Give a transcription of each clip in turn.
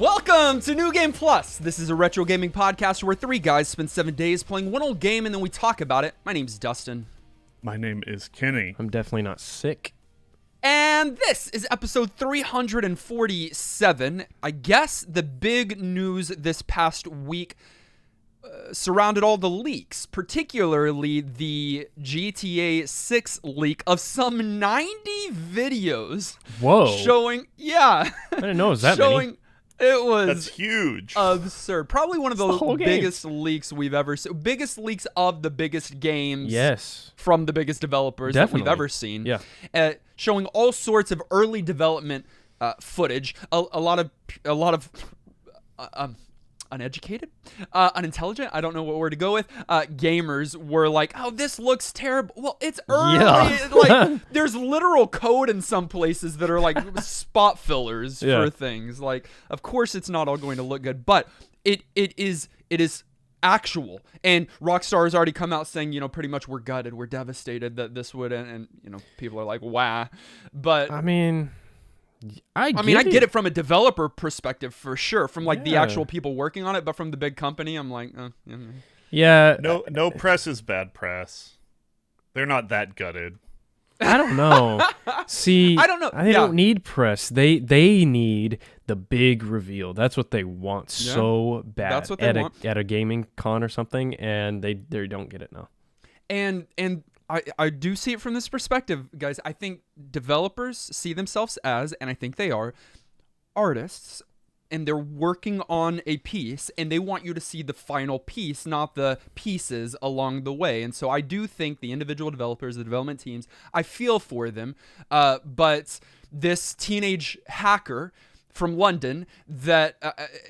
Welcome to New Game Plus. This is a retro gaming podcast where three guys spend 7 days playing one old game and then we talk about it. My name's Dustin. My name is Kenny. I'm definitely not sick. And this is episode 347. I guess the big news this past week surrounded all the leaks, particularly the GTA 6 leak of some 90 videos. Whoa. Showing, yeah. I didn't know it was that showing, many. It was That's huge. absurd. Probably one of the game. biggest leaks we've ever seen. Biggest leaks of the biggest games. Yes. From the biggest developers Definitely. that we've ever seen. Yeah. Showing all sorts of early development footage. A lot of uneducated, unintelligent, I don't know what word to go with, gamers were like, oh, this looks terrible. Well, it's early. Yeah. Like, there's literal code in some places that are like spot fillers Yeah. for things. Like, of course it's not all going to look good, but it is actual. And Rockstar has already come out saying, pretty much we're gutted, we're devastated that this would end, and people are like, wow. But I get it from a developer perspective for sure, from like the actual people working on it, but from the big company, I'm like, Yeah. No press is bad press. They're not that gutted. I don't know. See, I don't know. They don't need press. They need the big reveal. That's what they want so bad. That's what they want. At a gaming con or something, and they don't get it now. And I do see it from this perspective, guys. I think developers see themselves as, and I think they are, artists, and they're working on a piece, and they want you to see the final piece, not the pieces along the way. And so I do think the individual developers, the development teams, I feel for them. But this teenage hacker from London that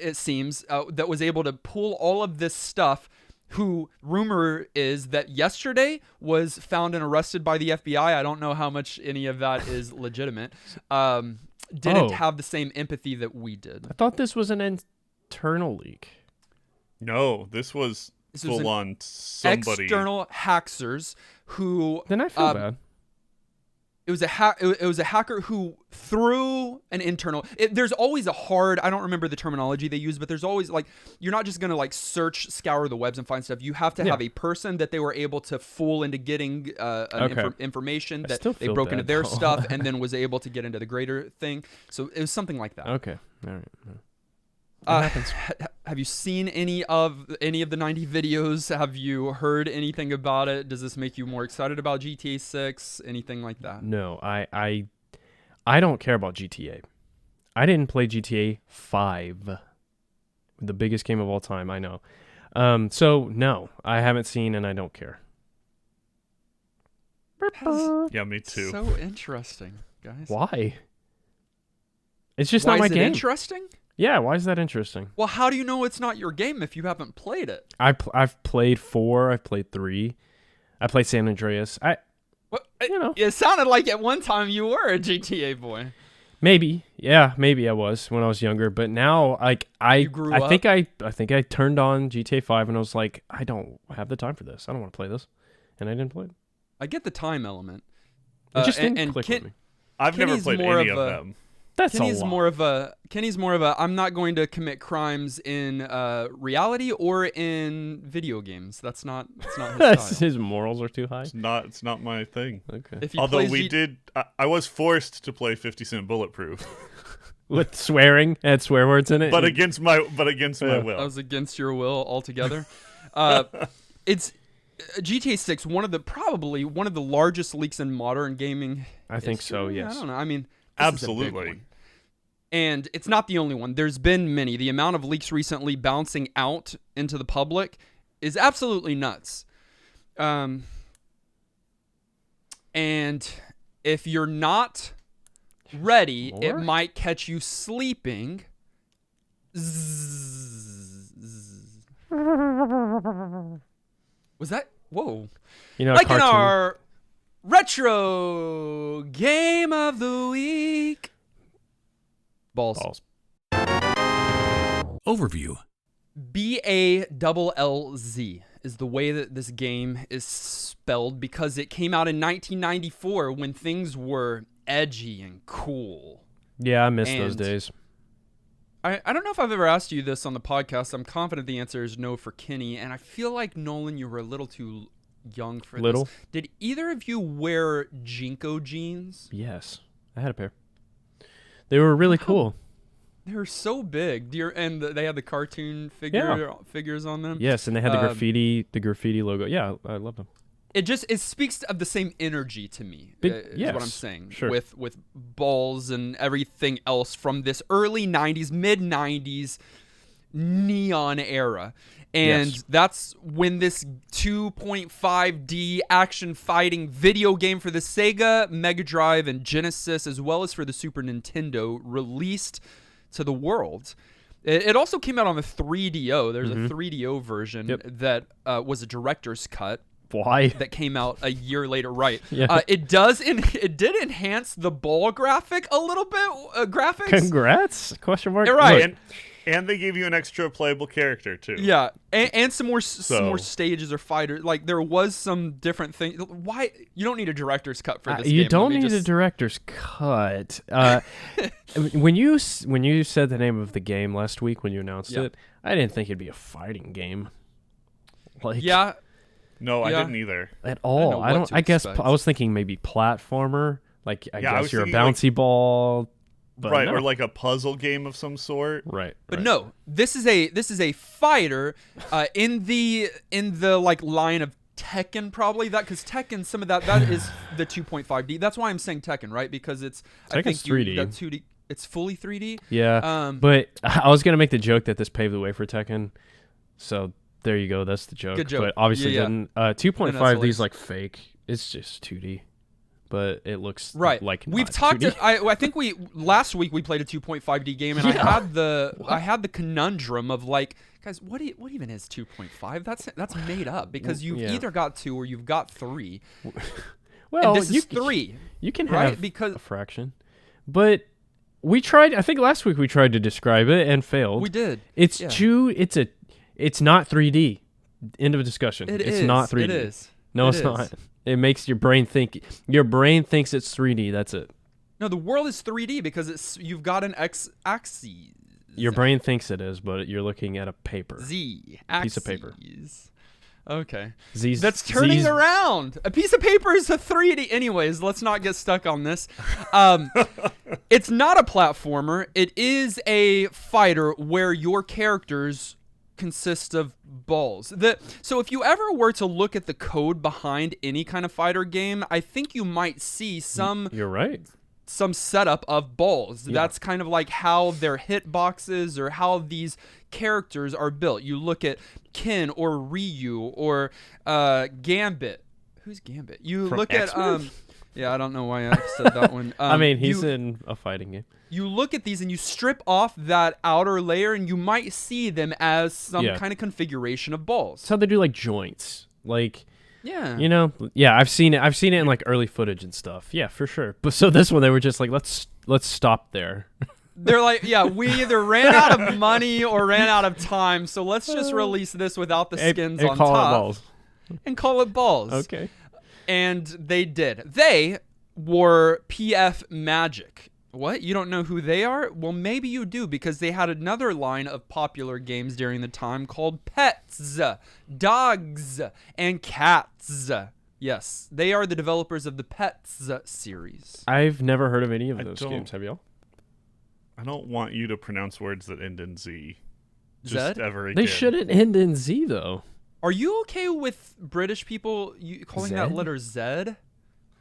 it seems that was able to pull all of this stuff, who rumor is that yesterday was found and arrested by the FBI. I don't know how much any of that is legitimate. Didn't have the same empathy that we did. I thought this was an internal leak. No, this was full on somebody. External hackers who. Then I feel bad. It was a hacker who threw an internal. There's always a hard. I don't remember the terminology they use, but there's always like, you're not just gonna like scour the webs and find stuff. You have to have a person that they were able to fool into getting information that they broke into their stuff and then was able to get into the greater thing. So it was something like that. Okay, all right. Have you seen any of the 90 videos? Have you heard anything about it? Does this make you more excited about GTA 6? Anything like that? No, I don't care about GTA. I didn't play GTA 5, the biggest game of all time, I know. So no, I haven't seen and I don't care. Yeah, me too. So interesting, guys. Why? It's just not my game. Why is it interesting? Yeah, why is that interesting? Well, how do you know it's not your game if you haven't played it? I've played 4, I've played 3, I played San Andreas. It sounded like at one time you were a GTA boy. Maybe I was when I was younger, but now like I think I turned on GTA 5 and I was like, I don't have the time for this. I don't want to play this, and I didn't play it. I get the time element. It just didn't click with me. I've never played any of them. That's Kenny's a lot. Kenny's more of a I'm not going to commit crimes in reality or in video games. That's not his style. His morals are too high. It's not my thing. Okay. Although I was forced to play 50 Cent Bulletproof. With swearing, had swear words in it. But against my will. That was against your will altogether. It's GTA 6, probably one of the largest leaks in modern gaming. I think so, yes. I don't know. I mean, absolutely. And it's not the only one. There's been many. The amount of leaks recently bouncing out into the public is absolutely nuts. And if you're not ready, it might catch you sleeping. Was that? Whoa. Like in our retro game of the week. Ballz. Overview. Ballz is the way that this game is spelled because it came out in 1994 when things were edgy and cool. Yeah, I miss those days. I don't know if I've ever asked you this on the podcast. I'm confident the answer is no for Kenny, and I feel like Nolan, you were a little too young for Little? this. Did either of you wear Jinko jeans? Yes, I had a pair. They were really cool. They were so big. And they had the cartoon figures on them. Yes, and they had the graffiti logo. Yeah, I love them. It speaks of the same energy to me. Is what I'm saying. Sure. With Ballz and everything else from this early 90s, mid 90s neon era. And that's when this 2.5D action fighting video game for the Sega, Mega Drive, and Genesis, as well as for the Super Nintendo, released to the world. It also came out on the 3DO. There's a 3DO version that was a director's cut. Why? That came out a year later, right? Yeah. It did enhance the ball graphic a little bit. Graphics. Congrats? Question mark. Right. Look, And they gave you an extra playable character too. Yeah, and some more stages or fighters. Like there was some different things. Why you don't need a director's cut for this game? You don't need a director's cut. When you said the name of the game last week when you announced it, I didn't think it'd be a fighting game. No, I didn't either. At all. I guess I was thinking maybe platformer. Like I guess you're a bouncy ball. But right, no. or like a puzzle game of some sort. Right. But no, this is a fighter in the like line of Tekken, probably that, because Tekken, some of that is the 2.5D. That's why I'm saying Tekken, right? Because it's Tekken's 3D. That 2D. It's fully 3D. Yeah. But I was gonna make the joke that this paved the way for Tekken. So there you go. That's the joke. Good joke. But obviously didn't. 2.5D is like fake. It's just 2D. But it looks like we've talked. I think last week we played a 2.5D game, and I had the conundrum of like, guys, what even is 2.5? That's made up because you've either got 2 or you've got 3. Well, and this is 3. You can have a fraction, but we tried. I think last week we tried to describe it and failed. We did. It's It's not 3D. End of discussion. It's not 3D. It is. No, it's not. It makes your brain think. Your brain thinks it's 3D. That's it. No, the world is 3D because you've got an x-axis. Your brain thinks it is, but you're looking at a paper. Piece of paper. Okay. Z's. That's turning around. A piece of paper is a 3D. Anyways, let's not get stuck on this. It's not a platformer. It is a fighter where your characters consist of balls. So if you ever were to look at the code behind any kind of fighter game, I think you might see some. You're right. Some setup of balls. Yeah. That's kind of like how their hitboxes or how these characters are built. You look at Ken or Ryu or Gambit. Who's Gambit? You From look X-Men? at yeah, I don't know why I said that one. I mean, he's in a fighting game. You look at these and you strip off that outer layer and you might see them as some kind of configuration of balls. That's how they do like joints. Like yeah. You know? Yeah, I've seen it in like early footage and stuff. Yeah, for sure. But so this one they were just like, let's stop there. They're like, yeah, we either ran out of money or ran out of time, so let's just release this without the skins on top. And call it Ballz. Okay. And they did. They were PF Magic. What? You don't know who they are? Well, maybe you do, because they had another line of popular games during the time called Petz, Dogs, and Cats. Yes, they are the developers of the Petz series. I've never heard of any of those games. Have y'all? I don't want you to pronounce words that end in Z. Zed? Ever again. They shouldn't end in Z, though. Are you okay with British people calling Zed? that letter Z?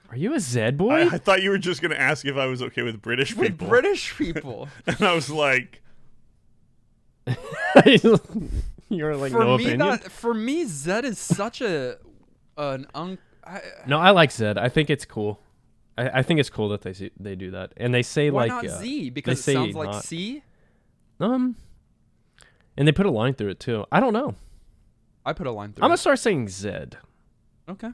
Are you a Zed boy? I thought you were just going to ask if I was okay with British people. With British people. And I was like... You're like, no opinion? For me, Zed is such No, I like Zed. I think it's cool. I think it's cool that they do that. And they say why like... not Z? Because it sounds like not. C? And they put a line through it, too. I don't know. I put a line through I'm going to start saying Zed. Okay.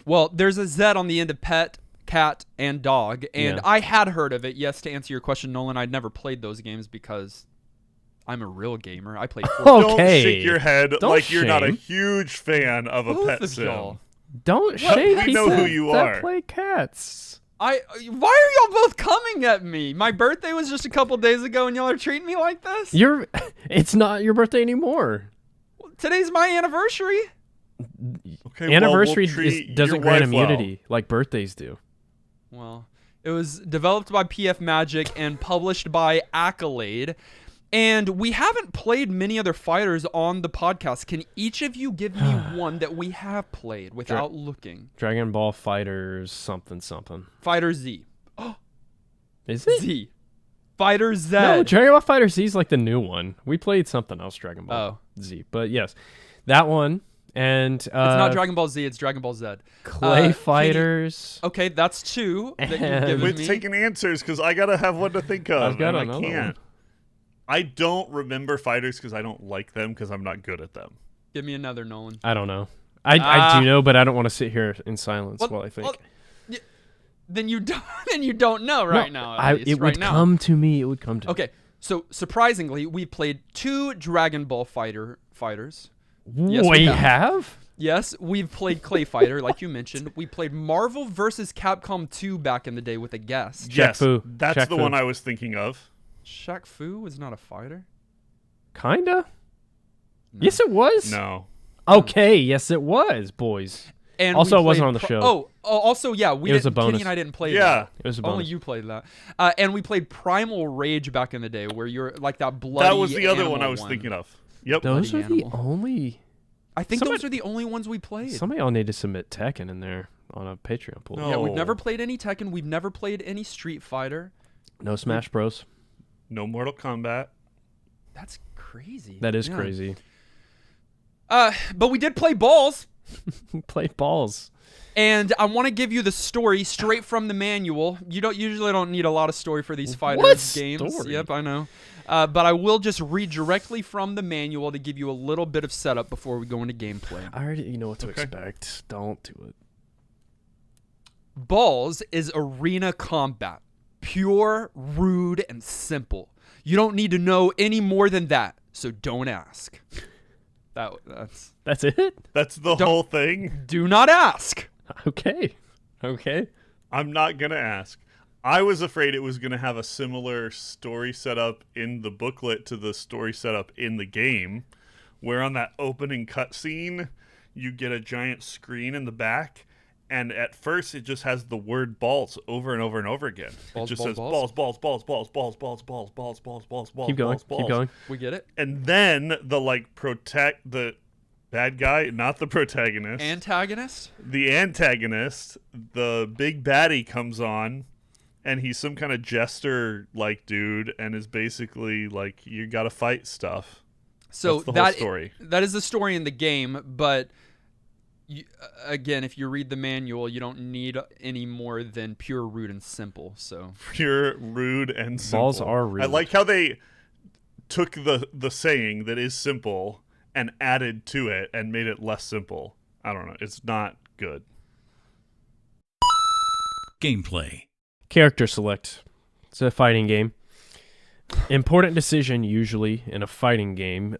Well, there's a Z on the end of pet, cat, and dog, and I had heard of it. Yes, to answer your question, Nolan, I'd never played those games because I'm a real gamer. I played Fortnite. Don't shake your head like you're shame. not a huge fan of a Both pet of sim. y'all. Don't shame We know people who you that are. play cats. Why are y'all both coming at me? My birthday was just a couple days ago, and y'all are treating me like this. It's not your birthday anymore. Today's my anniversary. Okay, Anniversary treat doesn't your grant wife immunity like birthdays do. Well, it was developed by PF Magic and published by Accolade. And we haven't played many other fighters on the podcast. Can each of you give me one that we have played without looking? Dragon Ball Fighters something. Fighter Z. Is it? Z. Fighter Z. No, Dragon Ball Fighter Z is like the new one. We played something else, Dragon Ball Z. But yes, that one. And it's not Dragon Ball Z, it's Dragon Ball Z. Clay Fighters. Okay, that's two that you've And- given Quit me. taking answers because I gotta have one to think of. I've got and another I can't. one. I don't remember fighters because I don't like them because I'm not good at them. Give me another, Nolan. I don't know. I do know, but I don't want to sit here in silence while I think. Then you don't. Then you don't know right now. At least, it right would now. come to me. It would come to me. Okay, so surprisingly, we played two Dragon Ball fighters. Yes, we we have? Yes, we've played Clay Fighter, like you mentioned. We played Marvel vs. Capcom 2 back in the day with a guest. Yes, Fu. that's Shaq the Fu. one I was thinking of. Shaq Fu was not a fighter. Kinda. No. Yes, it was. No. Okay. Yes, it was, boys. And Also, we it wasn't played on the show. Also, yeah, we It was a didn't. Kenny bonus. and I didn't play Yeah. that. It was a bonus. Only you played that. And we played Primal Rage back in the day, where you're like that bloody. That was the other one I animal was thinking of. Yep. Those are bloody the animal. only. I think Somebody- those are the only ones we played. Somebody all need to submit Tekken in there on a Patreon pool. No. Yeah, we've never Oh. played any Tekken. We've never played any Street Fighter. No Smash Bros. No Mortal Kombat. That's crazy. That is Yeah. crazy. But we did play Ballz. Play balls. And I want to give you the story straight from the manual. You usually don't need a lot of story for these fighters What games. story? Yep, I know. But I will just read directly from the manual to give you a little bit of setup before we go into gameplay. I already know what to Okay. expect. Don't do it. Ballz is arena combat. Pure, rude, and simple. You don't need to know any more than that, so don't ask. That's it? That's the Don't- whole thing. Do not ask. Okay. Okay. I'm not going to ask. I was afraid it was going to have a similar story setup in the booklet to the story setup in the game, where on that opening cutscene, you get a giant screen in the back, and at first it just has the word balls over and over and over again. Balls, it just balls, says balls? balls, balls, balls, balls, balls, balls, balls, balls, balls, balls, Keep going. balls, balls. Keep going. We get it? And then the bad guy, not the protagonist, Antagonist? the antagonist, the big baddie comes on, and he's some kind of jester like dude, and is basically like, you gotta fight stuff. So That's the whole story. That is the story in the game, but again, if you read the manual, you don't need any more than pure, rude, and simple. So Pure, rude, and simple. Balls are rude. I like how they took the saying that is simple and added to it and made it less simple. I don't know. It's not good. Gameplay. Character select. It's a fighting game. Important decision usually in a fighting game.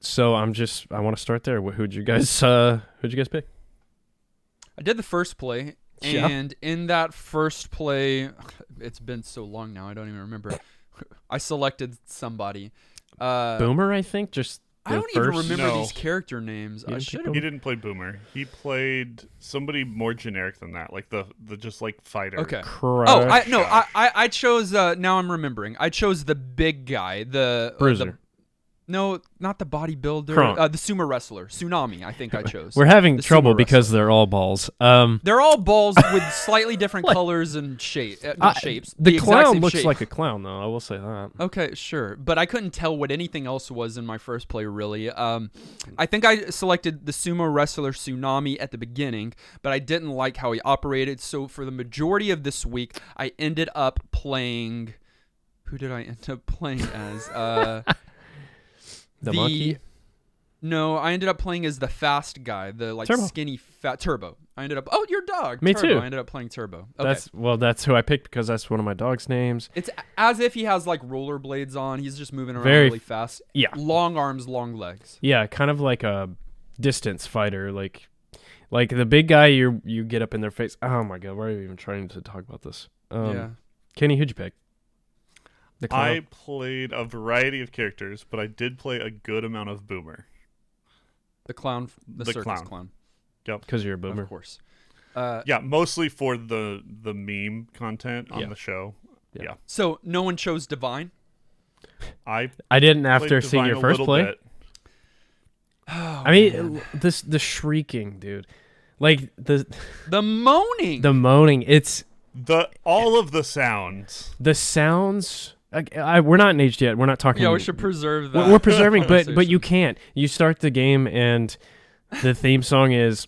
So I want to start there. Who'd you guys pick? I did the first play, Yeah. and in that first play, it's been so long now, I don't even remember. I selected somebody. Boomer, I think. Just I the don't even first- remember No. these character names. You I didn't should pick have. He didn't play Boomer. He played somebody more generic than that, like the just like fighter. Okay. Crush. Oh, I chose. Now I'm remembering. I chose the big guy. The Bruiser. no, not the bodybuilder. Kronk. The sumo wrestler, Tsunami. I think I chose. We're having The trouble sumo because they're all balls. They're all balls with slightly different Like- colors and shapes. The exact clown same looks shape. like a clown, though. I will say that. Okay, sure, but I couldn't tell what anything else was in my first play, really. I think I selected the sumo wrestler Tsunami at the beginning, but I didn't like how he operated. So for the majority of this week, I ended up playing. Who did I end up playing as? The monkey. No, I ended up playing as the fast guy, the Turbo. skinny fat Turbo. I ended up. Oh, your dog. Me Turbo. too. I ended up playing Turbo. Okay. That's who I picked because that's one of my dog's names. It's as if he has like rollerblades on. He's just moving around Very really fast. Yeah. Long arms, long legs. Yeah, kind of like a distance fighter. Like Like the big guy, you get up in their face. Oh my god, why are you even trying to talk about this? Yeah. Kenny, who'd you pick? The clown. I played a variety of characters, but I did play a good amount of Boomer. The clown, the circus clown. clown. Yep. Because you're a boomer. Of course. Yeah, mostly for the meme content on the show. Yeah. So no one chose Divine? I didn't after played seeing Divine your a first little play. bit. Oh, I mean, man. the shrieking, dude. Like the moaning. the moaning. It's All of the sounds. the sounds. We're not in age yet. We're not talking. Yeah, we should preserve that. We're preserving, but conversation. you can't. You start the game and the theme song is,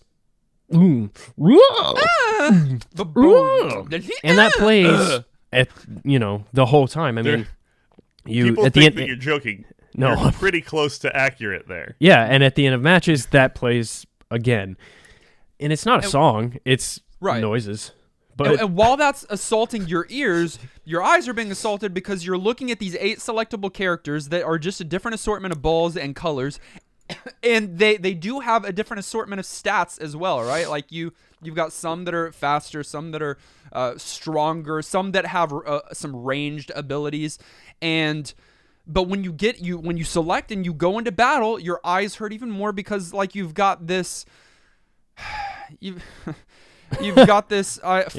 whoa, The boom. and that plays at the whole time. I mean, you People at the think end. that you're joking. No. You're pretty close to accurate there. Yeah, and at the end of matches, that plays again, and it's not a song; it's Right. noises. But And while that's assaulting your ears, your eyes are being assaulted because you're looking at these 8 selectable characters that are just a different assortment of balls and colors. And they do have a different assortment of stats as well, right? Like you've got some that are faster, some that are stronger, some that have some ranged abilities. But when you select and you go into battle, your eyes hurt even more because like you've got this You've got this faux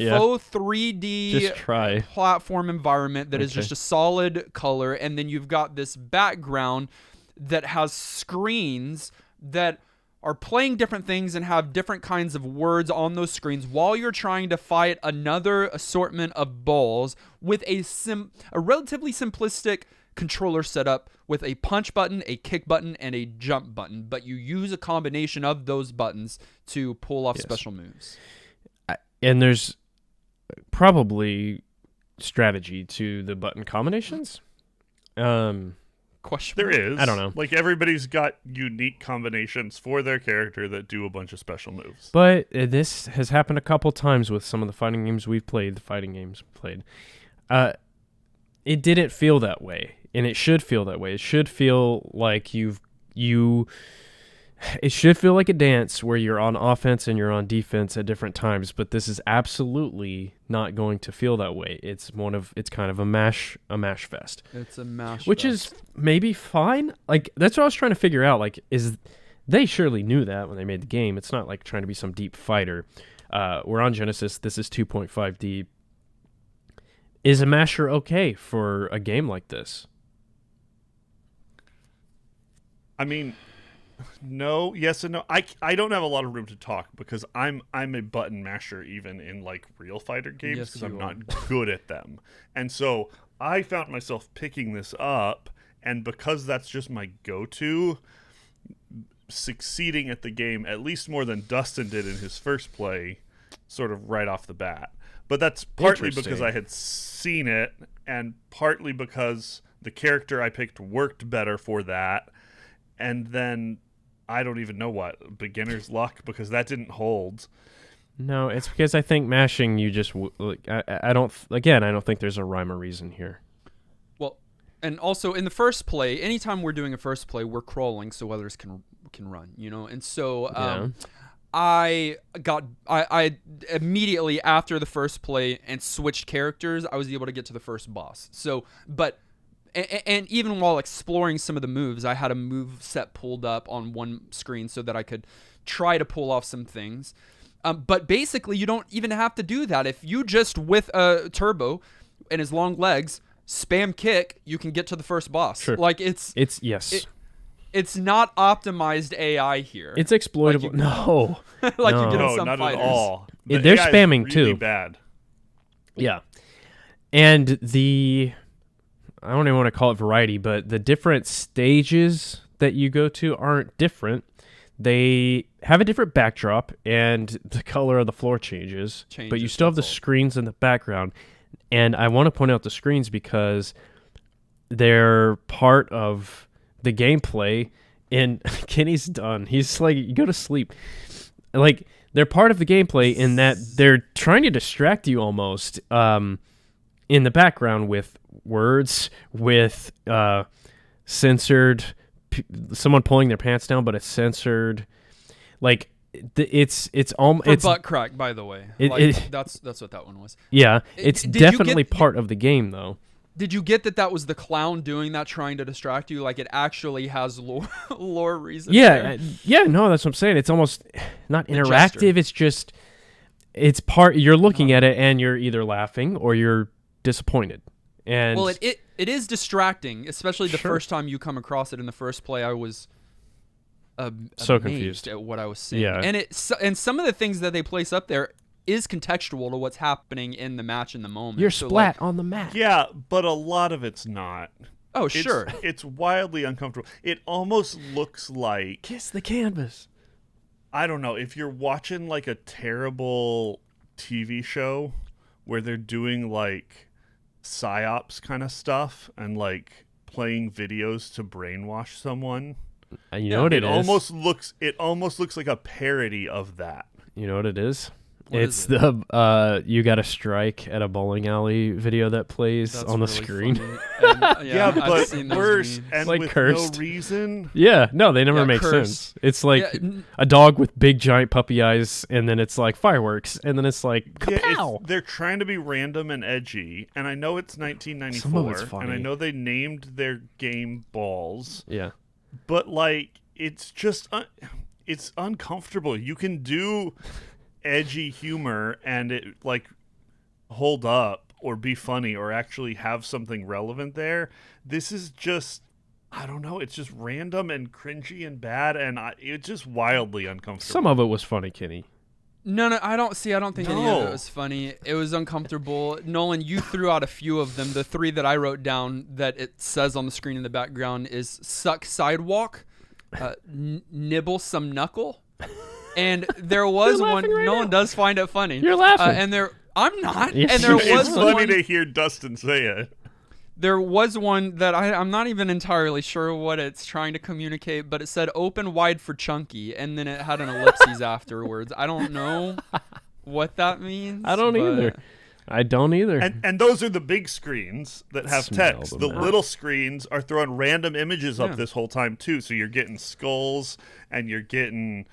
3D just try. platform environment that is just a solid color, and then you've got this background that has screens that are playing different things and have different kinds of words on those screens while you're trying to fight another assortment of balls with a relatively simplistic controller setup with a punch button, a kick button, and a jump button, but you use a combination of those buttons to pull off special moves. And there's probably strategy to the button combinations. Question There mark? is. I don't know. Like everybody's got unique combinations for their character that do a bunch of special moves. But this has happened a couple times with some of the fighting games we've played. It didn't feel that way, and it should feel that way. It should feel like it should feel like a dance where you're on offense and you're on defense at different times, but this is absolutely not going to feel that way. It's kind of a mash fest. It's a mash Which fest. is maybe fine. Like that's what I was trying to figure out. Like they surely knew that when they made the game. It's not like trying to be some deep fighter. We're on Genesis. This is 2.5D. Is a masher okay for a game like this? I mean, no, yes and no. I don't have a lot of room to talk because I'm a button masher even in like real fighter games Yes, because you I'm are. not good at them. And so I found myself picking this up, and because that's just my go-to, succeeding at the game at least more than Dustin did in his first play, sort of right off the bat. But that's partly because Interesting. I had seen it, and partly because the character I picked worked better for that. And then I don't even know what beginner's luck because that didn't hold. No, it's because I think mashing you just I don't think there's a rhyme or reason here. Well, and also in the first play, anytime we're doing a first play, we're crawling so others can run, and so I immediately after the first play and switched characters, I was able to get to the first boss. So, and even while exploring some of the moves, I had a move set pulled up on one screen so that I could try to pull off some things. But basically, you don't even have to do that. If you just, with a turbo and his long legs, spam kick, you can get to the first boss. Sure. Like It's not optimized AI here. it's exploitable. No. like No. you get in No, some not fighters. at all. Yeah, The they're AI is spamming really too. Bad. Yeah. And I don't even want to call it variety, but the different stages that you go to aren't different. They have a different backdrop, and the color of the floor changes, but you still have the that's all. screens in the background. And I want to point out the screens because they're part of the gameplay. And Kenny's done. He's like, you go to sleep. Like, they're part of the gameplay in that they're trying to distract you almost in the background with words, with censored, someone pulling their pants down, but it's censored. Like, it's For butt crack, by the way. That's what that one was. Yeah, it's Did you definitely get- part of the game though. Did you get that was the clown doing that, trying to distract you? Like, it actually has lore reasons. Yeah, no, that's what I'm saying. It's almost not interactive. gesture. It's just it's part. You're looking at it and you're either laughing or you're disappointed. And Well, it is distracting, especially the Sure. first time you come across it in the first play. I was So amazed confused. at what I was seeing. Yeah. And some of the things that they place up there is contextual to what's happening in the match in the moment. you're So, splat like, on the mat. Yeah, but a lot of it's not. oh, It's, sure. It's wildly uncomfortable. It almost looks like, Kiss the canvas. I don't know, if you're watching like a terrible TV show where they're doing like psyops kind of stuff and like playing videos to brainwash someone. You know what it is? It almost looks like a parody of that. You know what it is? What It's is it? the you got a strike at a bowling alley video that plays That's on the really screen. funny. And, Yeah, I've but seen those worse memes. and like with cursed. no reason. Yeah, no, they never Yeah, make curse. sense. It's like Yeah, a dog with big giant puppy eyes, and then it's like fireworks, and then it's like Yeah, kapow. they're trying to be random and edgy, and I know it's 1994, Some of it's and funny. I know they named their game Ballz, Yeah, but like it's just it's uncomfortable. You can do edgy humor and it like hold up or be funny or actually have something relevant there. This is just, I don't know, it's just random and cringy and bad, and it's just wildly uncomfortable. some of it was funny, Kenny. No, I don't think any of No. it was funny. It was uncomfortable. Nolan, you threw out a few of them. The three that I wrote down that it says on the screen in the background is suck sidewalk, nibble some knuckle, and there was You're one. laughing right Nolan now. does find it funny. You're laughing. and there. I'm not. Yes, and there you was It's are. funny one. to hear Dustin say it. There was one that I'm not even entirely sure what it's trying to communicate, but it said open wide for chunky, and then it had an ellipses afterwards. I don't know what that means. I don't but- either. I don't either. And those are the big screens that have Smell text. them The out. little screens are throwing random images up Yeah. this whole time too. So you're getting skulls and you're getting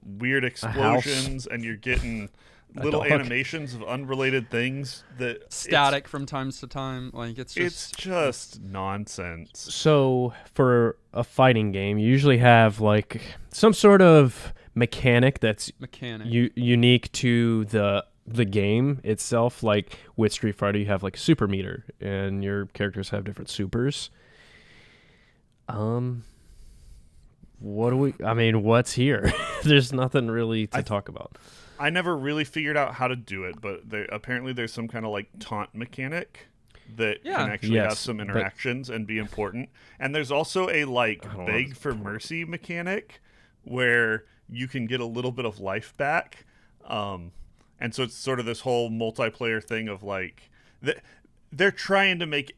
weird explosions and you're getting little dog. animations of unrelated things that Static from time to time. Like it's It's just just nonsense. So for a fighting game, you usually have like some sort of mechanic that's mechanic. unique to the game itself. Like with Street Fighter, you have like a super meter, and your characters have different supers. What do we? I mean, what's here? There's nothing really to talk about. I never really figured out how to do it, but apparently there's some kind of like taunt mechanic that Yeah. can actually have Yes, some but- interactions and be important. And there's also a like don't know beg for mercy mechanic where you can get a little bit of life back. And so it's sort of this whole multiplayer thing of like they're trying to make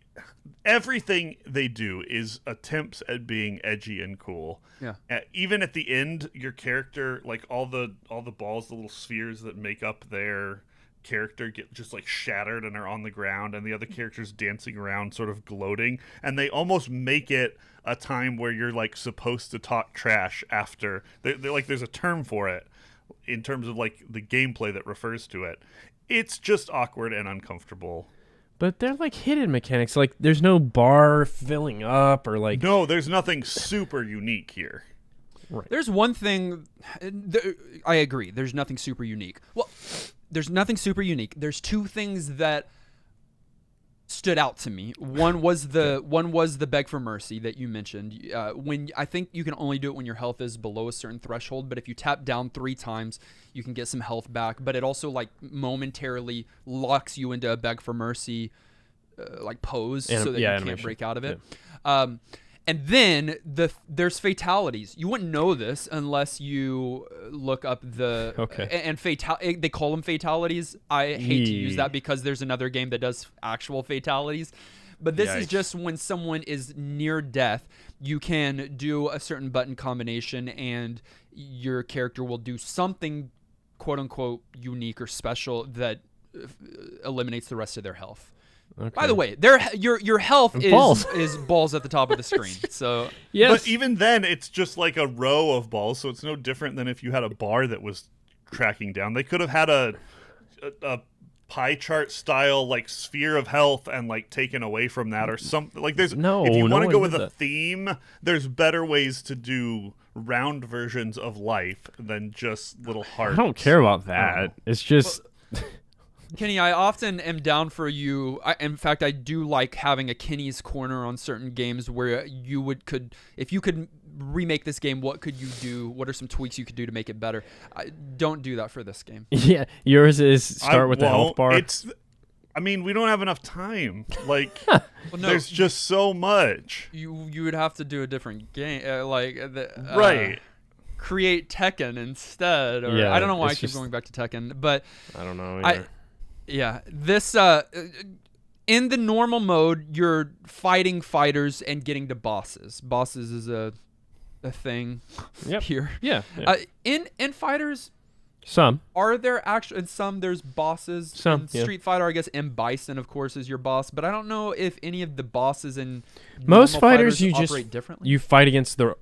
everything they do is attempts at being edgy and cool. Yeah. Even at the end, your character, like all the balls, the little spheres that make up their character get just like shattered and are on the ground, and the other characters dancing around sort of gloating, and they almost make it a time where you're like supposed to talk trash after. They're like, there's a term for it in terms of like the gameplay that refers to it. It's just awkward and uncomfortable. But they're like hidden mechanics. Like there's no bar filling up or like. No, there's nothing super unique here. There's one thing. I agree. There's nothing super unique. Well, there's nothing super unique. There's two things that stood out to me. One was the beg for mercy that you mentioned. When I think you can only do it when your health is below a certain threshold, but if you tap down 3 times, you can get some health back. But it also like momentarily locks you into a beg for mercy like pose so that you animation. can't break out of it. And then there's fatalities. You wouldn't know this unless you look up the and they call them fatalities. I hate to use that because there's another game that does actual fatalities. But this is just when someone is near death, you can do a certain button combination and your character will do something quote unquote unique or special that eliminates the rest of their health. Okay. By the way, your health Ballz. is balls at the top of the screen. So Yes. But even then, it's just like a row of balls, so it's no different than if you had a bar that was tracking down. They could have had a pie chart style like sphere of health and like taken away from that or something. Like there's No, if you no want to one go did with a that. theme, there's better ways to do round versions of life than just little hearts. I don't care about that. It's just Kenny, I often am down for you. In fact, I do like having a Kenny's corner on certain games where if you could remake this game, what could you do? What are some tweaks you could do to make it better? Don't do that for this game. yeah. Yours is start with the health bar. I mean, we don't have enough time. Like, Well, no, there's just so much. you would have to do a different game, Right. create Tekken instead, or Yeah, I don't know why I it's keep just- going back to Tekken, but I don't know. I- Either. yeah, this in the normal mode, you're fighting fighters and getting to bosses. Bosses is a thing Yep. here. Yeah. yeah. In fighters, Some. are there actually in some there's bosses? Some, in yeah. Street Fighter, I guess M Bison, of course, is your boss, but I don't know if any of the bosses in Most normal fighters, you operate just differently. you fight against the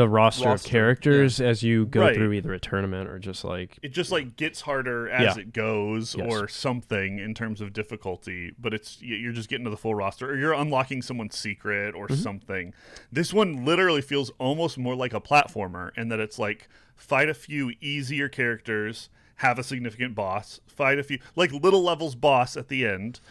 roster of Roster, characters as you go Right. through either a tournament or just like It just like gets harder as Yeah. it goes, Yes. or something in terms of difficulty. But you're just getting to the full roster, or you're unlocking someone's secret or something. This one literally feels almost more like a platformer, in that it's like fight a few easier characters, have a significant boss, fight a few like little levels boss at the end.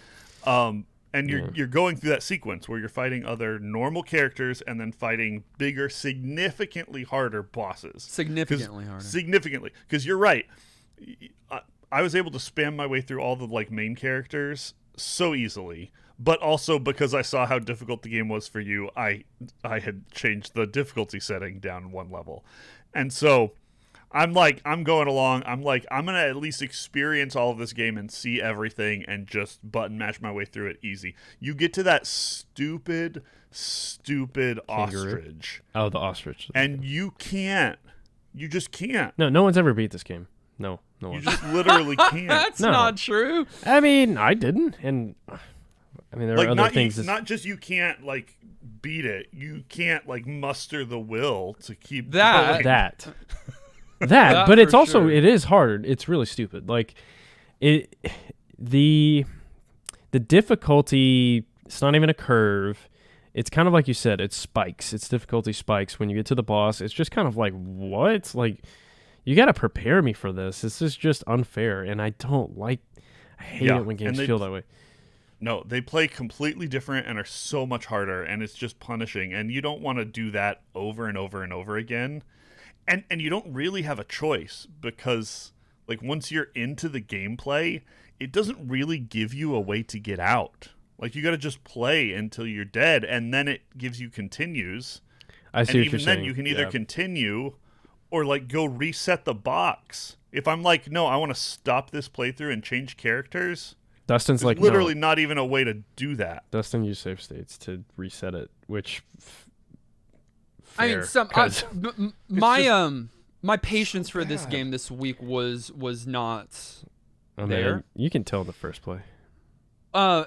And you're going through that sequence where you're fighting other normal characters and then fighting bigger, significantly harder bosses. Significantly harder. Significantly, because you're right. I was able to spam my way through all the like main characters so easily, but also because I saw how difficult the game was for you, I had changed the difficulty setting down one level, and so I'm going along. I'm gonna at least experience all of this game and see everything and just button mash my way through it easy. You get to that stupid Kangaroo. ostrich, oh the ostrich. and you just can't. No one's ever beat this game. No You one. just literally can't. That's No. not true. I mean, I didn't, and I mean there Like are other things. not just you can't like beat it. You can't like muster the will to keep That- going. that That but it's for also sure. it is hard. It's really stupid. Like it the difficulty, it's not even a curve. It's kind of like you said, it's spikes. It's difficulty spikes. When you get to the boss, it's just kind of like, what? Like, you got to prepare me for this. This is just unfair, and I hate Yeah, it when games and feel that way. No, they play completely different and are so much harder, and it's just punishing. And you don't want to do that over and over and over again. And you don't really have a choice, because like once you're into the gameplay, it doesn't really give you a way to get out. Like you got to just play until you're dead, and then it gives you continues. I see And what even you're then, saying. you can either Yeah. continue or like go reset the box. If I'm like, no, I want to stop this playthrough and change characters, Dustin's there's like, literally no. not even a way to do that. Dustin used save states to reset it, which I mean, fair, 'cause- my patience for this bad. game this week was not I mean, there. you can tell the first play. well,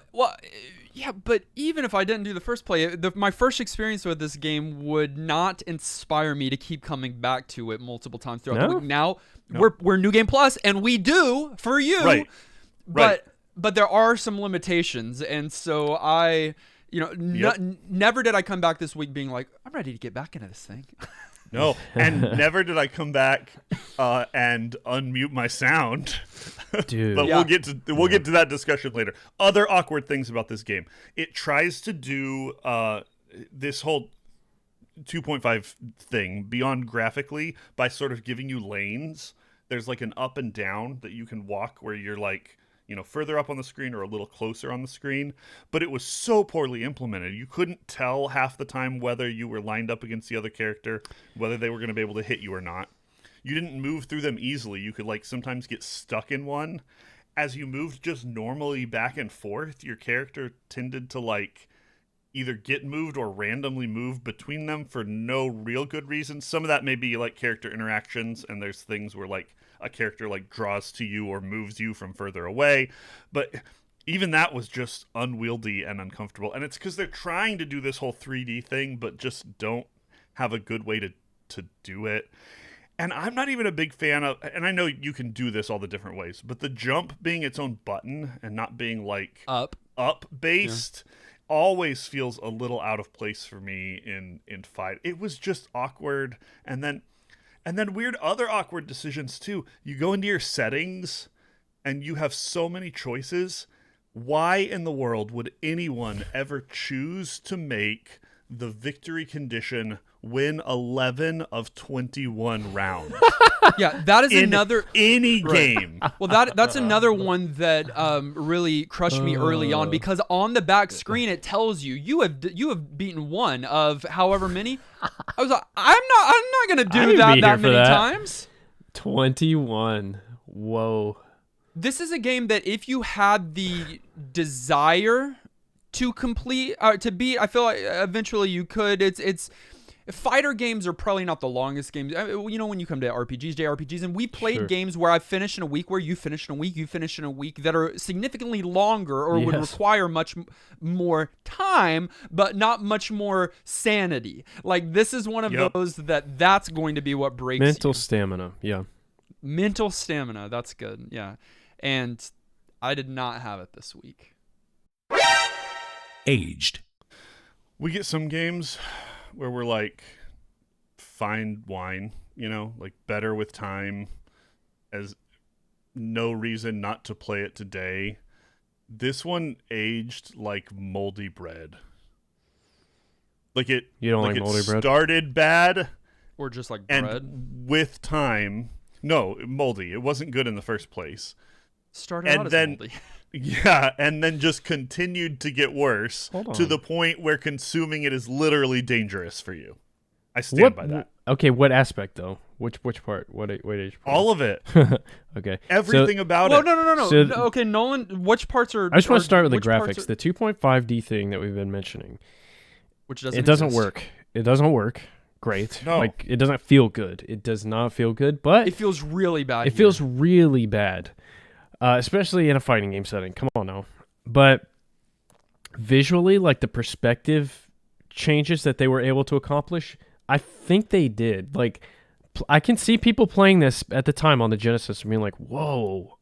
yeah, but even if I didn't do the first play, my first experience with this game would not inspire me to keep coming back to it multiple times throughout the No? week. Now No. we're New Game Plus, and we do for you, Right. But there are some limitations, and so I, Yep. never did I come back this week being like, I'm ready to get back into this thing. No, and never did I come back and unmute my sound. Dude. But Yeah. we'll get to that discussion later. Other awkward things about this game: it tries to do this whole 2.5 thing beyond graphically by sort of giving you lanes. There's like an up and down that you can walk where you're like, further up on the screen or a little closer on the screen, but it was so poorly implemented. You couldn't tell half the time whether you were lined up against the other character, whether they were going to be able to hit you or not. You didn't move through them easily. You could like sometimes get stuck in one. As you moved just normally back and forth, your character tended to like either get moved or randomly move between them for no real good reason. Some of that may be like character interactions, and there's things where like a character like draws to you or moves you from further away. But even that was just unwieldy and uncomfortable. And it's because they're trying to do this whole 3D thing, but just don't have a good way to do it. And I'm not even a big fan of, and I know you can do this all the different ways, but the jump being its own button and not being like up based always feels a little out of place for me in fight. It was just awkward. And then weird other awkward decisions too. You go into your settings and you have so many choices. Why in the world would anyone ever choose to make the victory condition win 11 of 21 rounds? Yeah, that is another any game. Well, that's another one that really crushed me early on, because on the back screen it tells you have beaten one of however many. I was like, I'm not gonna do that many times. 21. Whoa. This is a game that if you had the desire to complete to beat, I feel like eventually you could. It's fighter games are probably not the longest games. You know, when you come to RPGs, JRPGs, and we played games where I finished in a week, where you finish in a week, you finish in a week, that are significantly longer or would require much more time, but not much more sanity. Like, this is one of those that's going to be what breaks mental you. Stamina. Yeah. Mental stamina. That's good. Yeah. And I did not have it this week. Aged. We get some games where we're like, fine wine, like better with time, as no reason not to play it today. This one aged like moldy bread. Like it, you don't like moldy bread? Started bad, or just like and bread. With time, no, moldy. It wasn't good in the first place. Started out as moldy. Yeah, and then just continued to get worse to the point where consuming it is literally dangerous for you. I stand by that. Okay, what aspect though? Which part? What age part? All of it. Okay. Everything about it. No. So, okay, Nolan, which parts are... I just want to start with the graphics. The 2.5D thing that we've been mentioning. Which doesn't exist. Work. It doesn't work. Great. No. Like, it doesn't feel good. It does not feel good, but... It feels really bad. It feels really bad. Especially in a fighting game setting. Come on now. But visually, like the perspective changes that they were able to accomplish, I think they did. Like, I can see people playing this at the time on the Genesis and being like, whoa,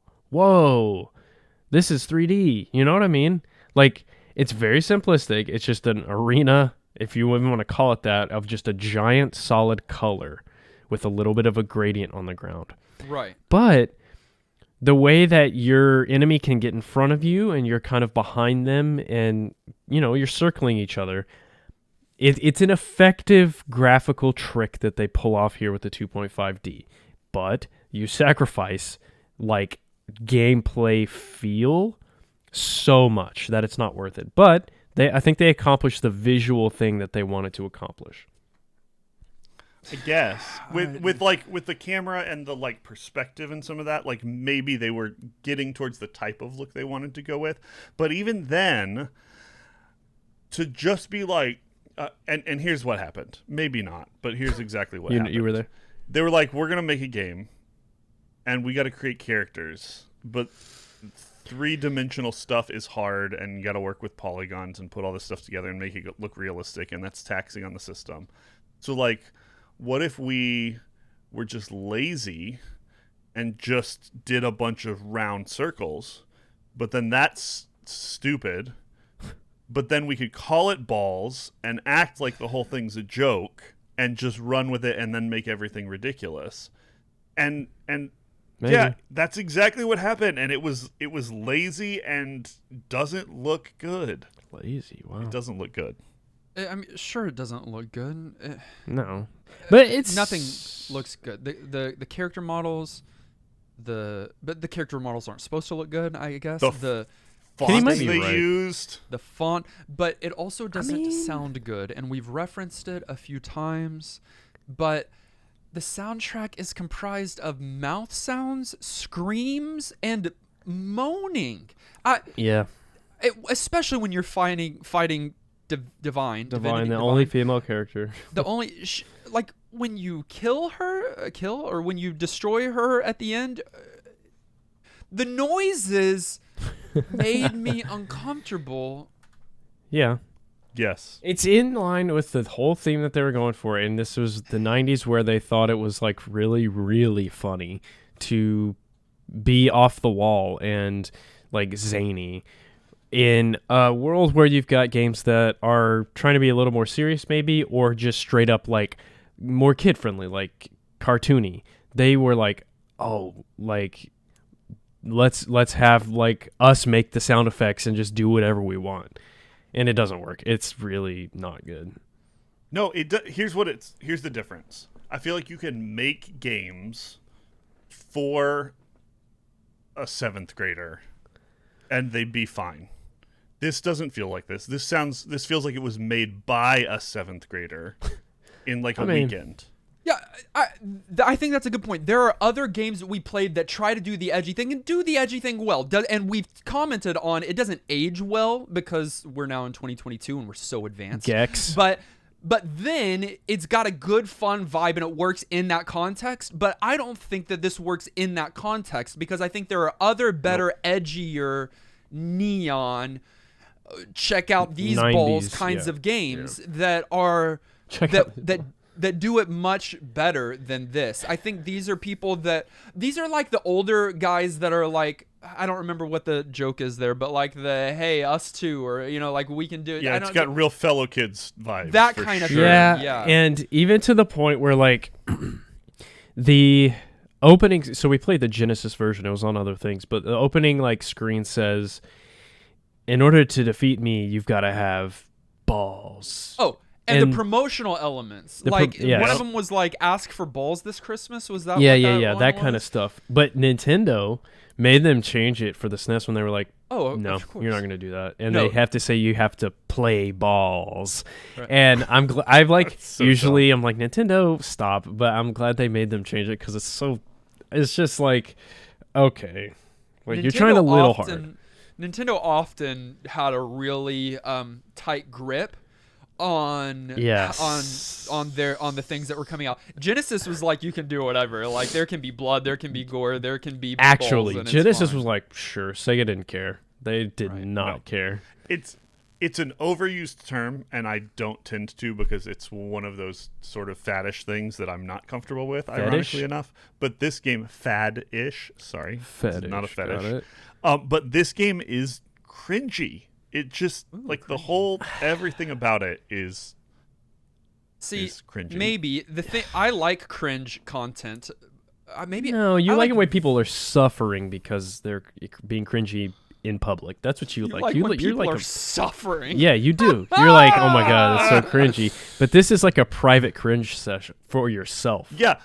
this is 3D. You know what I mean? Like, it's very simplistic. It's just an arena, if you even want to call it that, of just a giant solid color with a little bit of a gradient on the ground. Right. But the way that your enemy can get in front of you and you're kind of behind them and, you're circling each other, it's an effective graphical trick that they pull off here with the 2.5D. But you sacrifice, like, gameplay feel so much that it's not worth it. But I think they accomplished the visual thing that they wanted to accomplish. I guess with the camera and the like perspective and some of that, like maybe they were getting towards the type of look they wanted to go with. But even then, to just be like, and here's what happened. Maybe not, but here's exactly what happened. You were there. They were like, we're gonna make a game, and we got to create characters, but 3-dimensional stuff is hard, and you got to work with polygons and put all this stuff together and make it look realistic, and that's taxing on the system. So like, what if we were just lazy and just did a bunch of round circles, but then that's stupid, but then we could call it Ballz and act like the whole thing's a joke and just run with it and then make everything ridiculous. And Maybe. Yeah, that's exactly what happened, and it was lazy and doesn't look good. Lazy, wow. It doesn't look good. I mean, sure, it doesn't look good. No, but it's nothing looks good. The character models, but the character models aren't supposed to look good. I guess the font might they be right. used, the font, but it also doesn't sound good. And we've referenced it a few times, but the soundtrack is comprised of mouth sounds, screams, and moaning. Especially when you're fighting Divine, the only female character. The only like when you kill or when you destroy her at the end, the noises made me uncomfortable. Yeah. Yes. It's in line with the whole theme that they were going for, and this was the 90s where they thought it was like really, really funny to be off the wall and like zany in a world where you've got games that are trying to be a little more serious maybe, or just straight up like more kid friendly, like cartoony. They were like, oh, like let's have like us make the sound effects and just do whatever we want. And it doesn't work. It's really not good. No, here's the difference. I feel like you can make games for a 7th grader and they'd be fine. This doesn't feel like this. This feels like it was made by a 7th grader in like a weekend. Yeah, I think that's a good point. There are other games that we played that try to do the edgy thing and do the edgy thing well. And we've commented on it doesn't age well because we're now in 2022 and we're so advanced. Gex. But then it's got a good, fun vibe and it works in that context. But I don't think that this works in that context because I think there are other better, edgier, neon, check out these 90s, balls kinds of games that are that do it much better than this. I think these are these are like the older guys that are like, I don't remember what the joke is there, but like the, hey, us too, or, like we can do it. Yeah, it's got real fellow kids vibes. That kind of thing. Yeah. And even to the point where like the opening, so we played the Genesis version, it was on other things, but the opening like screen says, in order to defeat me, you've got to have balls. Oh, and the promotional elements. One of them was like, ask for balls this Christmas. Was that that kind of stuff. But Nintendo made them change it for the SNES when they were like, oh, no, of course. you're not going to do that. And they have to say you have to play balls. Right. And I'm like, so usually dumb. I'm like, Nintendo, stop. But I'm glad they made them change it because it's just like, okay. Like, you're trying a little hard. Nintendo often had a really tight grip on the things that were coming out. Genesis was like, you can do whatever. Like, there can be blood, there can be gore, there can be actually balls, Genesis was like, sure. Sega didn't care. They did not care. It's an overused term, and I don't tend to because it's one of those sort of faddish things that I'm not comfortable with, ironically enough. But this game, fad-ish, sorry, faddish, not a fetish. But this game is cringy. It just the whole everything about it is cringy. Maybe the thing I like cringe content. Maybe no, you like the way people are suffering because they're being cringy in public. That's what you like. When people are suffering. Yeah, you do. You're like, oh my god, that's so cringy. But this is like a private cringe session for yourself. Yeah.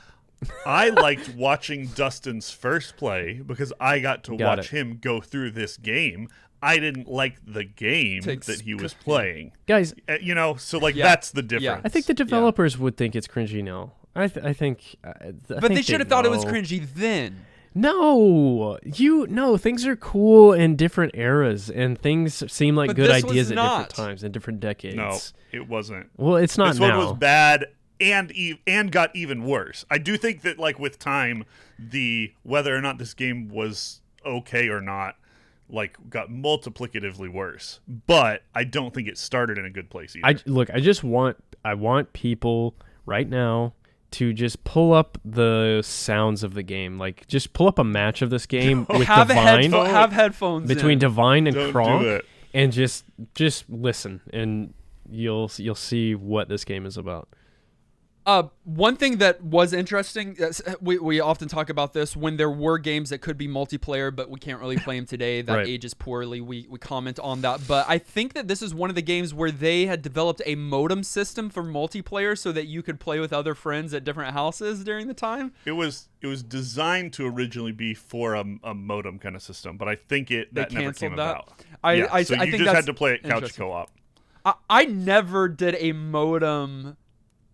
I liked watching Dustin's first play because I got to watch him go through this game. I didn't like the game that he was playing. Guys, so that's the difference. Yeah. I think the developers would think it's cringy now. I think but they should have thought it was cringy then. No, things are cool in different eras, and things seem like good ideas at different times in different decades. No, it wasn't. Well, it's not this now. This one was bad and got even worse. I do think that with time, whether or not this game was okay or not, got multiplicatively worse. But I don't think it started in a good place either. I want people right now to just pull up the sounds of the game. Like, just pull up a match of this game with Divine. Have headphones between Divine and Don't Kronk, do it. and just listen, and you'll see what this game is about. One thing that was interesting, we often talk about this, when there were games that could be multiplayer, but we can't really play them today, that ages poorly, we comment on that. But I think that this is one of the games where they had developed a modem system for multiplayer so that you could play with other friends at different houses during the time. It was designed to originally be for a modem kind of system, but I think that never came about. So you I just think had to play it couch co-op. I never did a modem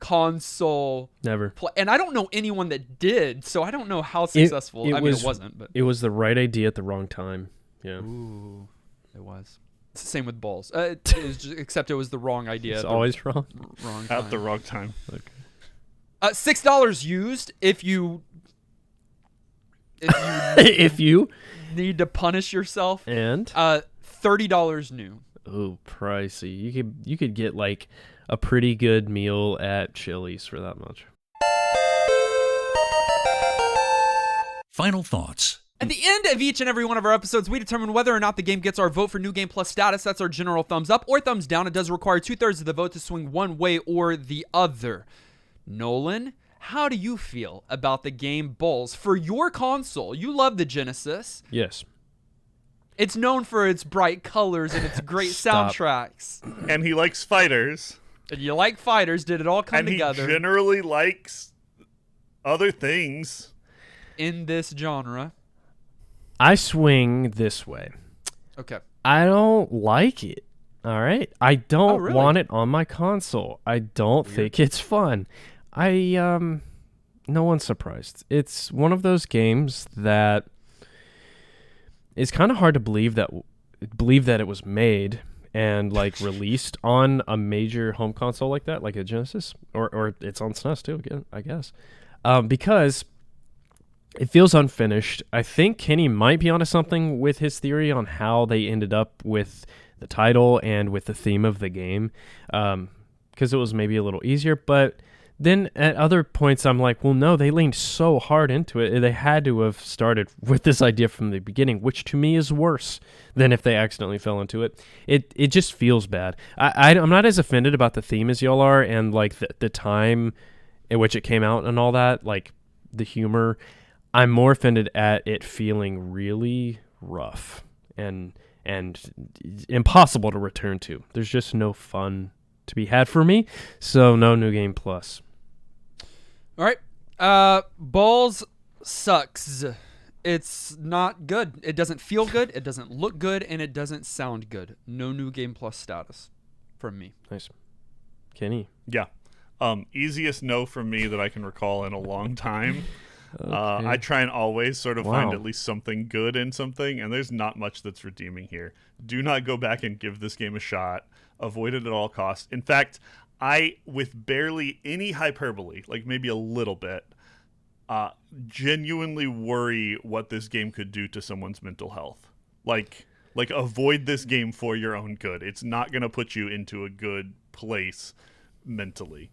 console never and I don't know anyone that did, so I don't know how successful it wasn't, but it was the right idea at the wrong time. It was. It's the same with Ballz, except it was the wrong idea. It's always wrong time. At the wrong time. Okay. $6 used if you If you if you need to punish yourself, and $30 new. oh, pricey. You could get like a pretty good meal at Chili's for that much. Final thoughts. At the end of each and every one of our episodes, we determine whether or not the game gets our vote for New Game Plus status. That's our general thumbs up or thumbs down. It does require 2/3 of the vote to swing one way or the other. Nolan, how do you feel about the game Ballz for your console? You love the Genesis. Yes. It's known for its bright colors and its great Stop. soundtracks. And he likes fighters. And you like fighters. Did it all come And together he generally likes other things. in this genre? I swing this way. Okay. I don't like it. All right. I don't really? want it on my console. I don't think it's fun. No one's surprised. It's one of those games that is kind of hard to believe that it was made and like released on a major home console like that, like a Genesis, or it's on SNES too, again, I guess, because it feels unfinished. I think Kenny might be onto something with his theory on how they ended up with the title and with the theme of the game, because it was maybe a little easier. But then at other points, I'm like, well, no, they leaned so hard into it. They had to have started with this idea from the beginning, which to me is worse than if they accidentally fell into it. It just feels bad. I'm not as offended about the theme as y'all are, and like the time in which it came out and all that, like the humor. I'm more offended at it feeling really rough and impossible to return to. There's just no fun to be had for me, so no New Game Plus. All right. Ballz sucks. It's not good. It doesn't feel good. It doesn't look good, and it doesn't sound good. No New Game Plus status from me. Nice. Kenny. Yeah. Easiest no from me that I can recall in a long time. Okay. I try and always sort of Wow. find at least something good in something, and there's not much that's redeeming here. Do not go back and give this game a shot. Avoid it at all costs. In fact, with barely any hyperbole, like maybe a little bit, genuinely worry what this game could do to someone's mental health. Like avoid this game for your own good. It's not going to put you into a good place mentally.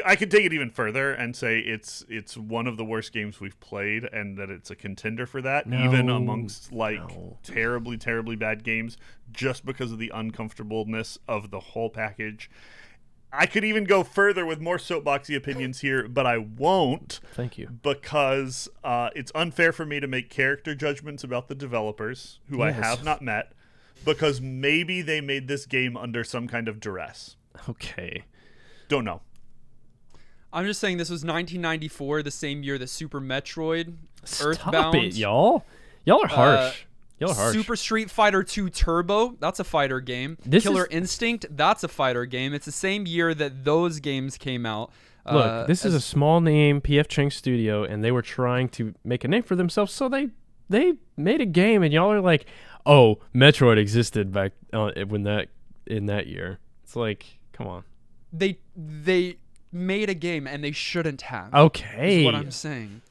I could take it even further and say it's one of the worst games we've played, and that it's a contender for that, even amongst terribly, terribly bad games, just because of the uncomfortableness of the whole package. I could even go further with more soapboxy opinions here, but I won't. Thank you. Because it's unfair for me to make character judgments about the developers, who I have not met, because maybe they made this game under some kind of duress. Okay. Don't know. I'm just saying this was 1994, the same year that Super Metroid, Stop Earthbound, it, y'all. Y'all are harsh. Y'all are harsh. Super Street Fighter 2 Turbo, that's a fighter game. Killer Instinct, that's a fighter game. It's the same year that those games came out. Look, this is a small name, PF Chang Studio, and they were trying to make a name for themselves, so they made a game, and y'all are like, oh, Metroid existed back in that year. It's like, come on. They made a game, and they shouldn't have. Okay. Is what I'm saying.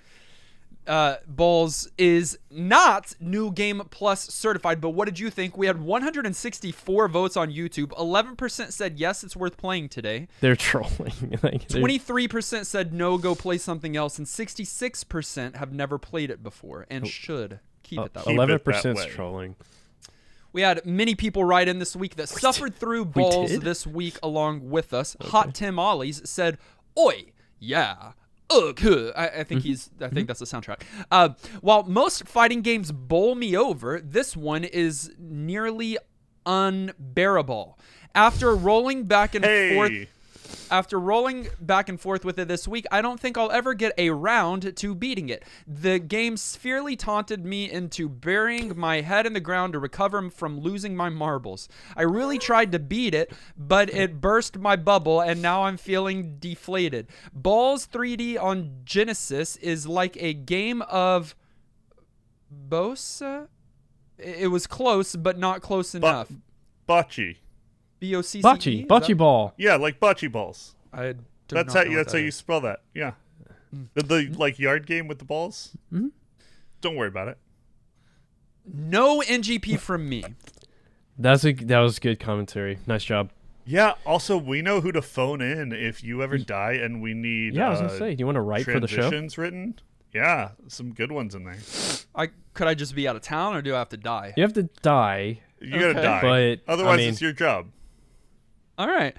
Ballz is not New Game Plus certified, but what did you think? We had 164 votes on YouTube. 11% said yes, it's worth playing today. They're trolling. 23% said no, go play something else, and 66% have never played it before and should keep it that way. 11% is trolling. We had many people write in this week that suffered through Ballz this week along with us. Okay. Hot Tim Ollies said, "Oi, yeah." I think I think that's the soundtrack. While most fighting games bowl me over, this one is nearly unbearable. After rolling back and forth with it this week, I don't think I'll ever get around to beating it. The game severely taunted me into burying my head in the ground to recover from losing my marbles. I really tried to beat it, but it burst my bubble, and now I'm feeling deflated. Ballz 3D on Genesis is like a game of Bossa? It was close, but not close enough. Bocce. Bocce? Bocce ball. Yeah, like bocce balls. I That's how you spell that. Yeah. The like yard game with the balls? Mhm. Don't worry about it. No NGP from me. That was good commentary. Nice job. Yeah, also, we know who to phone in if you ever die and we need Yeah, I was gonna say, do you want to write for the show? transitions written. Yeah, some good ones in there. Could I just be out of town, or do I have to die? You have to die. You gotta Okay. die. But, Otherwise, I mean- it's your job. All right.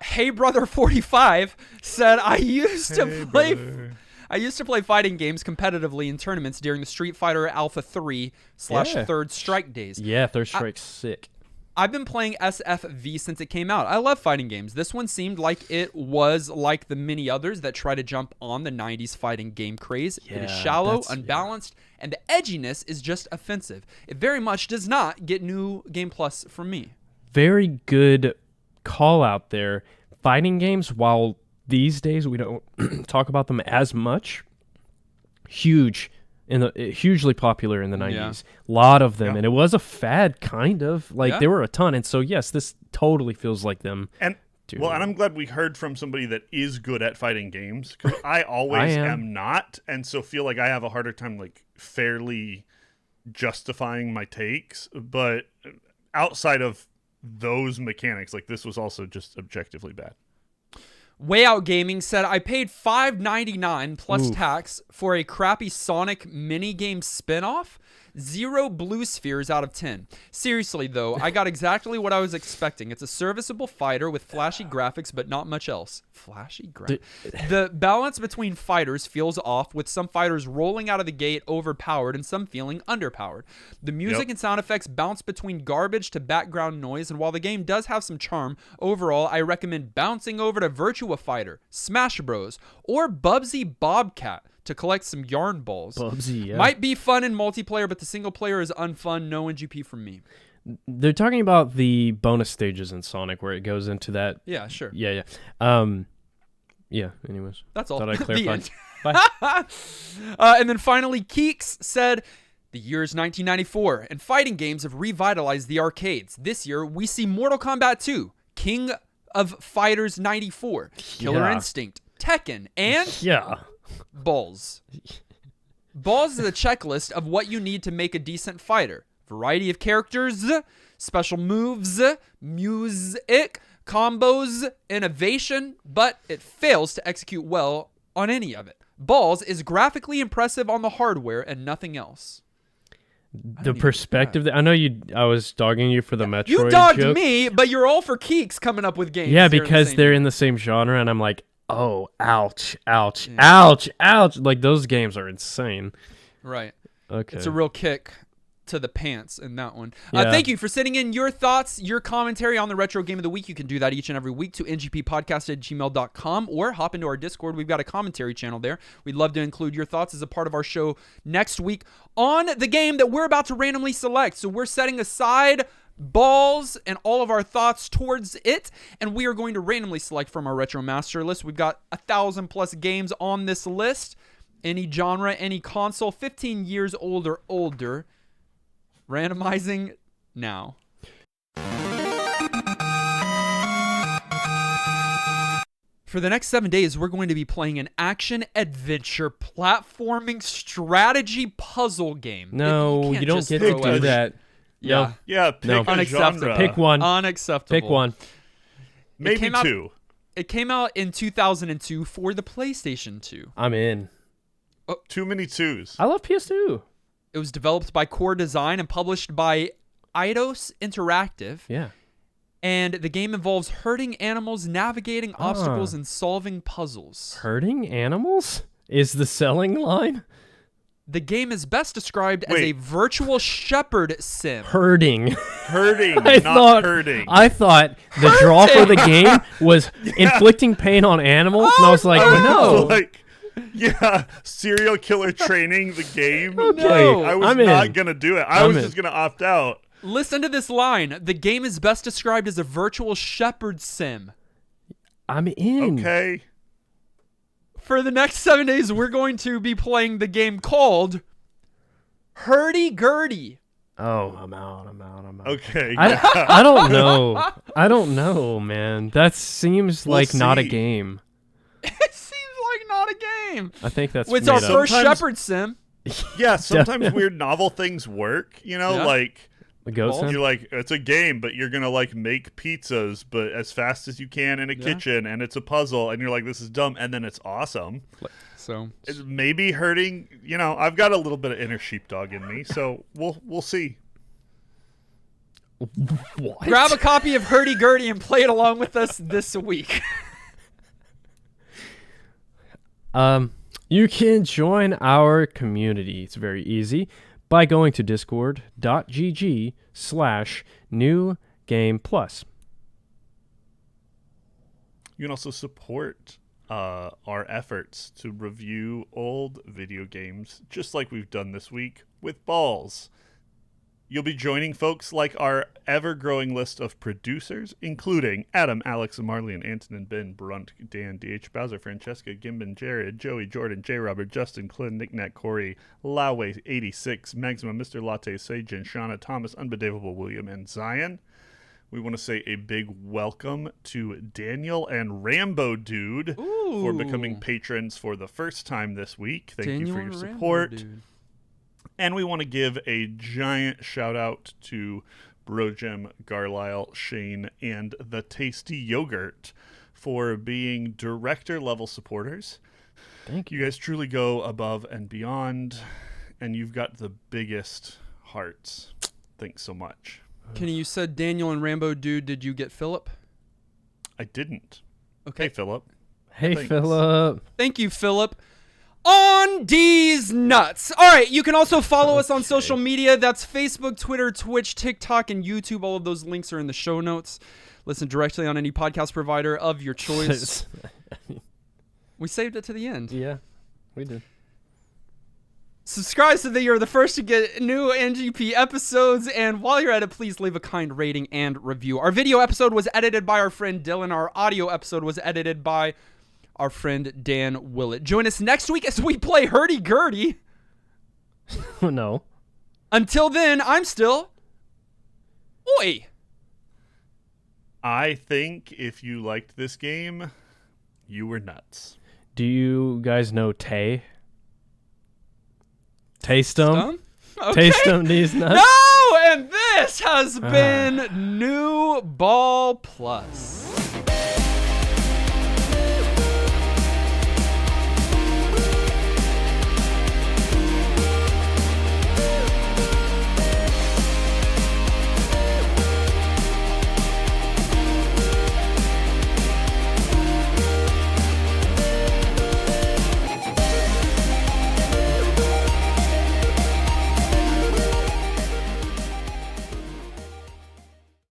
Hey Brother 45 said I used to Hey, play. brother. I used to play fighting games competitively in tournaments during the Street Fighter Alpha 3 / Yeah. Third Strike days. Yeah, Third Strike's sick. I've been playing SFV since it came out. I love fighting games. This one seemed like it was like the many others that try to jump on the 90s fighting game craze. It is Yeah, shallow, that's- unbalanced, and the edginess is just offensive. It very much does not get new Game Plus from me. Very good call out there. Fighting games, while these days we don't talk about them as much, hugely popular in the 90s. A lot of them. Yeah. And it was a fad, kind of. Like, Yeah. there were a ton. And so, yes, this totally feels like them. And Dude. well, and I'm glad we heard from somebody that is good at fighting games, because I always am not, and so feel like I have a harder time like fairly justifying my takes. But outside of those mechanics, like this was also just objectively bad. Way Out Gaming said I paid $5.99 plus Oof. tax for a crappy Sonic minigame spinoff. 0 blue spheres out of 10. Seriously though, I got exactly what I was expecting. It's a serviceable fighter with flashy graphics, but not much else. Flashy graphics. The balance between fighters feels off, with some fighters rolling out of the gate overpowered and some feeling underpowered. The music Yep. and sound effects bounce between garbage to background noise, and while the game does have some charm, overall I recommend bouncing over to Virtua Fighter, Smash Bros, or Bubsy Bobcat to collect some yarn balls. Bubsy, yeah. Might be fun in multiplayer, but the single player is unfun. No NGP from me. They're talking about the bonus stages in Sonic where it goes into that. Yeah, sure. Yeah. Yeah, anyways. That's all. Thought I The clarified. end. Bye. And then finally, Keeks said, the year is 1994, and fighting games have revitalized the arcades. This year, we see Mortal Kombat 2, King of Fighters 94, Killer Yeah. Instinct, Tekken, and Yeah. Ballz. Ballz is a checklist of what you need to make a decent fighter. Variety of characters, special moves, music, combos, innovation, but it fails to execute well on any of it. Ballz is graphically impressive on the hardware and nothing else. The perspective that I know I was dogging you for the Metroid You dogged joke. me, but you're all for Keeks coming up with games. Yeah, here because in the they're same in the same genre, and I'm like, oh, ouch, ouch, ouch, ouch. Like, those games are insane. Right. Okay. It's a real kick to the pants in that one. Yeah. Thank you for sending in your thoughts, your commentary on the Retro Game of the Week. You can do that each and every week to ngppodcast@gmail.com or hop into our Discord. We've got a commentary channel there. We'd love to include your thoughts as a part of our show next week on the game that we're about to randomly select. So we're setting aside Ballz and all of our thoughts towards it, and we are going to randomly select from our Retro Master list. We've got 1,000+ games on this list. Any genre, any console, 15 years old or older. Randomizing now. For the next 7 days, we're going to be playing an action-adventure platforming strategy puzzle game. No, can't you don't just get throw to do a- that. Yeah. Yeah, pick No. a Unacceptable. genre. Pick one. Unacceptable. Pick one. Maybe came out- two. It came out in 2002 for the PlayStation 2. I'm in. Too many twos. I love PS2. It was developed by Core Design and published by Eidos Interactive. Yeah. And the game involves herding animals, navigating obstacles, and solving puzzles. Hurting animals is the selling line. The game is best described as a Wait. virtual shepherd sim. Hurting. Hurting, I not hurting. I thought the draw for the game was inflicting pain on animals, and I was like, no. Like, yeah, serial killer training the game. Okay, No. I was I'm not in. gonna do it. I I'm was in. just gonna opt out. Listen to this line. The game is best described as a virtual shepherd sim. I'm in. Okay. For the next 7 days, we're going to be playing the game called Hurdy-Gurdy. Oh, I'm out. Okay. I don't know. I don't know, man. That seems We'll like not a see. game. It seems like not a game. I think that's It's made our up. first Sometimes- Shepherd sim. Yeah, sometimes weird novel things work. You know, Yeah. like The goat Ballz. sim? you're like it's a game, but you're gonna like make pizzas, but as fast as you can in a kitchen, and it's a puzzle, and you're like, this is dumb, and then it's awesome. So It's maybe hurting. You know, I've got a little bit of inner sheepdog in me, so we'll see. What? grab a copy of Hurdy Gurdy and play it along with us this week. You can join our community. It's very easy by going to discord.gg/newgameplus. You can also support our efforts to review old video games, just like we've done this week with Ballz. You'll be joining folks like our ever-growing list of producers, including Adam, Alex, Marlene, Antonin, Ben, Brunt, Dan, D.H. Bowser, Francesca, Gimbin, Jared, Joey, Jordan, J. Robert, Justin, Clint, Nick, Nat, Corey, Lawway, 86, Maxima, Mr. Latte, Sajin, Shauna, Thomas, Unbelievable, William, and Zion. We want to say a big welcome to Daniel and Rambo Dude for becoming patrons for the first time this week. Thank you for your support. And we want to give a giant shout out to Brojem, Garlisle, Shane, and the Tasty Yogurt for being director level supporters. Thank you. You guys truly go above and beyond, and you've got the biggest hearts. Thanks so much. Kenny, you said Daniel and Rambo Dude. Did you get Philip? I didn't. Okay. Hey, Philip. Hey, Thanks. Philip. Thank you, Philip. On D's nuts. All right, you can also follow us on social media. That's Facebook, Twitter, Twitch, TikTok, and YouTube. All of those links are in the show notes. Listen directly on any podcast provider of your choice. We saved it to the end. Yeah, we did. Subscribe so that you're the first to get new NGP episodes. And while you're at it, please leave a kind rating and review. Our video episode was edited by our friend Dylan. Our audio episode was edited by our friend Dan Willett. Join us next week as we play Hurdy Gurdy. No. Until then, I'm still... Oi! I think if you liked this game, you were nuts. Do you guys know Tay? Taste them? Okay. Taste them, these nuts? No! And this has been New Ball Plus.